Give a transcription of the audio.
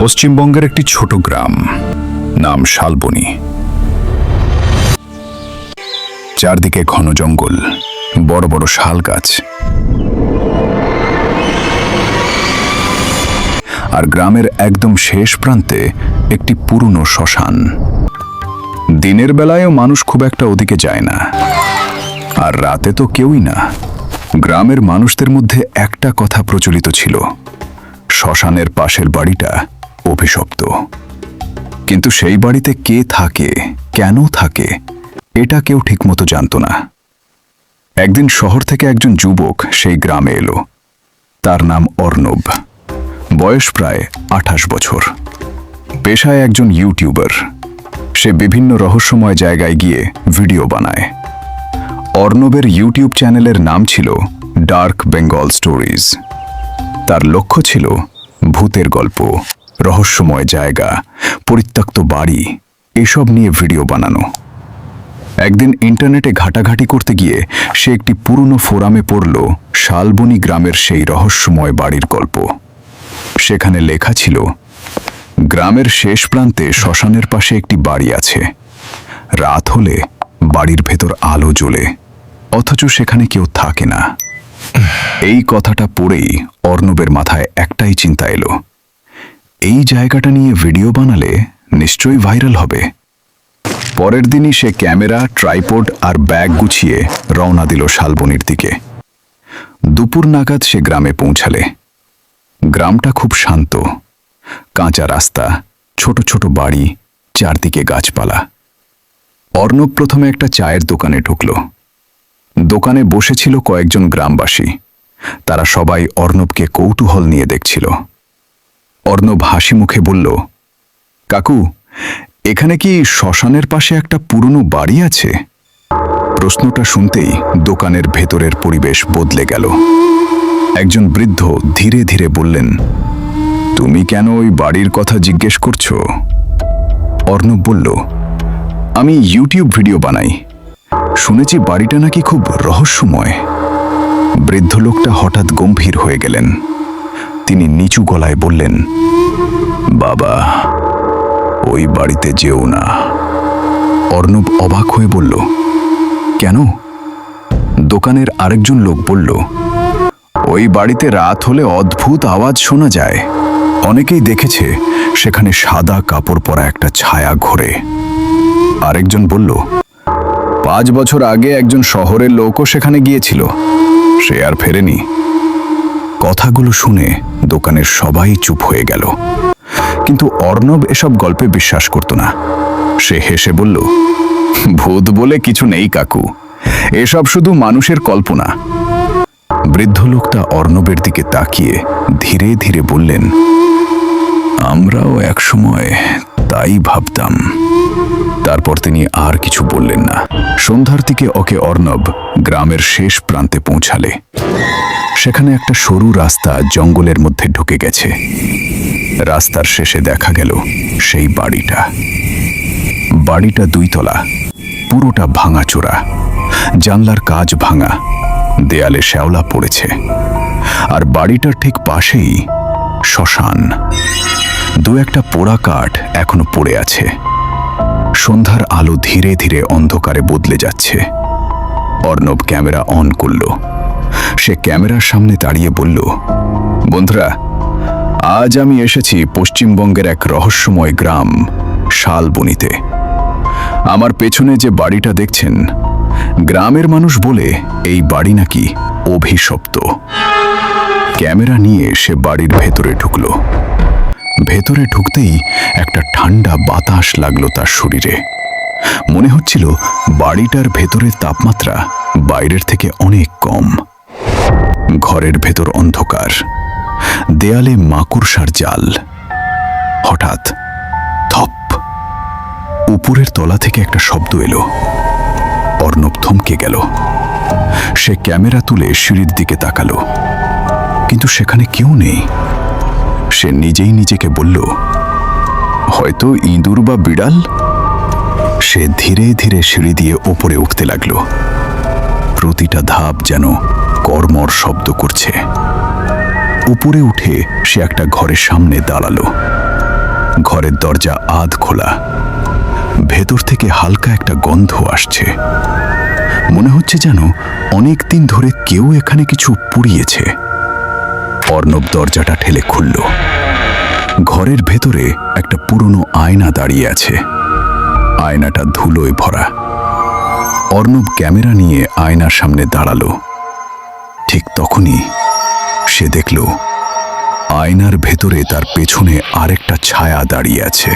পশ্চিমবঙ্গের একটি ছোট গ্রাম, নাম শালবনী। চারদিকে ঘন জঙ্গল, বড় বড় শাল গাছ, আর গ্রামের একদম শেষ প্রান্তে একটি পুরনো শ্মশান। দিনের বেলায়ও মানুষ খুব একটা ওদিকে যায় না, আর রাতে তো কেউই না। গ্রামের মানুষদের মধ্যে একটা কথা প্রচলিত ছিল, শ্মশানের পাশের বাড়িটা অভিশপ্ত। কিন্তু সেই বাড়িতে কে থাকে, কেন থাকে, এটা কেউ ঠিকমতো জানত না। একদিন শহর থেকে একজন যুবক সেই গ্রামে এলো। তার নাম অর্ণব, বয়স প্রায় 28 বছর, পেশায় একজন ইউটিউবার। সে বিভিন্ন রহস্যময় জায়গায় গিয়ে ভিডিও বানায়। অর্ণবের ইউটিউব চ্যানেলের নাম ছিল ডার্ক বেঙ্গল স্টোরিজ। তার লক্ষ্য ছিল ভূতের গল্প, রহস্যময় জায়গা, পরিত্যক্ত বাড়ি, এসব নিয়ে ভিডিও বানানো। একদিন ইন্টারনেটে ঘাটাঘাটি করতে গিয়ে সে একটি পুরনো ফোরামে পড়ল শালবনী গ্রামের সেই রহস্যময় বাড়ির গল্প। সেখানে লেখা ছিল, গ্রামের শেষ প্রান্তে শ্মশানের পাশে একটি বাড়ি আছে। রাত হলে বাড়ির ভেতর আলো জ্বলে, অথচ সেখানে কেউ থাকে না। এই কথাটা পড়েই অর্ণবের মাথায় একটাই চিন্তা এলো, এই জায়গাটা নিয়ে ভিডিও বানালে নিশ্চয়ই ভাইরাল হবে। পরের দিনই সে ক্যামেরা, ট্রাইপড আর ব্যাগ গুছিয়ে রওনা দিল শালবনীর দিকে। দুপুর নাগাদ সে গ্রামে পৌঁছালে। গ্রামটা খুব শান্ত, কাঁচা রাস্তা, ছোট ছোট বাড়ি, চারদিকে গাছপালা। অর্ণব প্রথমে একটা চায়ের দোকানে ঢুকল। দোকানে বসেছিল কয়েকজন গ্রামবাসী। তারা সবাই অর্ণবকে কৌতূহল নিয়ে দেখছিল। অর্ণব হাসি মুখে বলল, কাকু, এখানে কি শ্মশানের পাশে একটা পুরনো বাড়ি আছে? প্রশ্নটা শুনতেই দোকানের ভেতরের পরিবেশ বদলে গেল। একজন বৃদ্ধ ধীরে ধীরে বললেন, তুমি কেন ওই বাড়ির কথা জিজ্ঞেস করছো? অর্ণব বলল, আমি ইউটিউব ভিডিও বানাই, শুনেছি বাড়িটা নাকি খুব রহস্যময়। বৃদ্ধ লোকটা হঠাৎ গম্ভীর হয়ে গেলেন। তিনি নিচু গলায় বললেন, বাবা, ওই বাড়িতে যেও না। অর্ণব অবাক হয়ে বলল, কেন? দোকানের আরেকজন লোক বলল, ওই বাড়িতে রাত হলে অদ্ভুত আওয়াজ শোনা যায়। অনেকেই দেখেছে সেখানে সাদা কাপড় পরা একটা ছায়া ঘোরে। আরেকজন বলল, 5 বছর আগে একজন শহরের লোকও সেখানে গিয়েছিল, সে আর ফেরেনি। কথাগুলো শুনে দোকানের সবাই চুপ হয়ে গেল। কিন্তু অর্ণব এসব গল্পে বিশ্বাস করত না। সে হেসে বলল, ভূত বলে কিছু নেই কাকু, এসব শুধু মানুষের কল্পনা। বৃদ্ধ লোকটা অর্ণবের দিকে তাকিয়ে ধীরে ধীরে বললেন, আমরাও একসময় তাই ভাবতাম। তারপর তিনি আর কিছু বললেন না। সন্ধ্যার দিকে ওকে অর্ণব গ্রামের শেষ প্রান্তে পৌঁছালে। সেখানে একটা সরু রাস্তা জঙ্গলের মধ্যে ঢুকে গেছে। রাস্তার শেষে দেখা গেল সেই বাড়িটা। বাড়িটা 2 তলা, পুরোটা ভাঙাচোরা, জানলার কাচ ভাঙা, দেয়ালে শ্যাওলা পড়েছে। আর বাড়িটার ঠিক পাশেই শ্মশান। 2-1টা পোড়া কাঠ এখনো পড়ে আছে। সন্ধ্যার আলো ধীরে ধীরে অন্ধকারে বদলে যাচ্ছে। অর্ণব ক্যামেরা অন করল। সে ক্যামেরার সামনে দাঁড়িয়ে বলল, বন্ধুরা, আজ আমি এসেছি পশ্চিমবঙ্গের এক রহস্যময় গ্রাম শালবনীতে। আমার পেছনে যে বাড়িটা দেখছেন, গ্রামের মানুষ বলে এই বাড়ি নাকি অভিশপ্ত। ক্যামেরা নিয়ে সে বাড়ির ভেতরে ঢুকল। ভেতরে ঢুকতেই একটা ঠান্ডা বাতাস লাগলো তার শরীরে। মনে হচ্ছিল বাড়িটার ভেতরের তাপমাত্রা বাইরের থেকে অনেক কম। ঘরের ভেতর অন্ধকার, দেয়ালে মাকড়সার জাল। হঠাৎ থপ, উপরের তলা থেকে একটা শব্দ এলো। অর্ণব থমকে গেল। সে ক্যামেরা তুলে সিঁড়ির দিকে তাকালো, কিন্তু সেখানে কেউ নেই। সে নিজেই নিজেকে বলল, হয়তো ইঁদুর বা বিড়াল। সে ধীরে ধীরে সিঁড়ি দিয়ে ওপরে উঠতে লাগলো। প্রতিটা ধাপ যেন কর্মর শব্দ করছে। উপরে উঠে সে একটা ঘরের সামনে দাঁড়ালো। ঘরের দরজা আধ খোলা, ভেতর থেকে হালকা একটা গন্ধ আসছে। মনে হচ্ছে যেন অনেক দিন ধরে কেউ এখানে কিছু পুড়িয়েছে। অর্ণব দরজাটা ঠেলে খুলল। ঘরের ভেতরে একটা পুরনো আয়না দাঁড়িয়ে আছে। আয়নাটা ধুলোয় ভরা। অর্ণব ক্যামেরা নিয়ে আয়নার সামনে দাঁড়ালো। ঠিক তখনই সে দেখল আয়নার ভেতরে তার পেছনে আরেকটা ছায়া দাঁড়িয়ে আছে।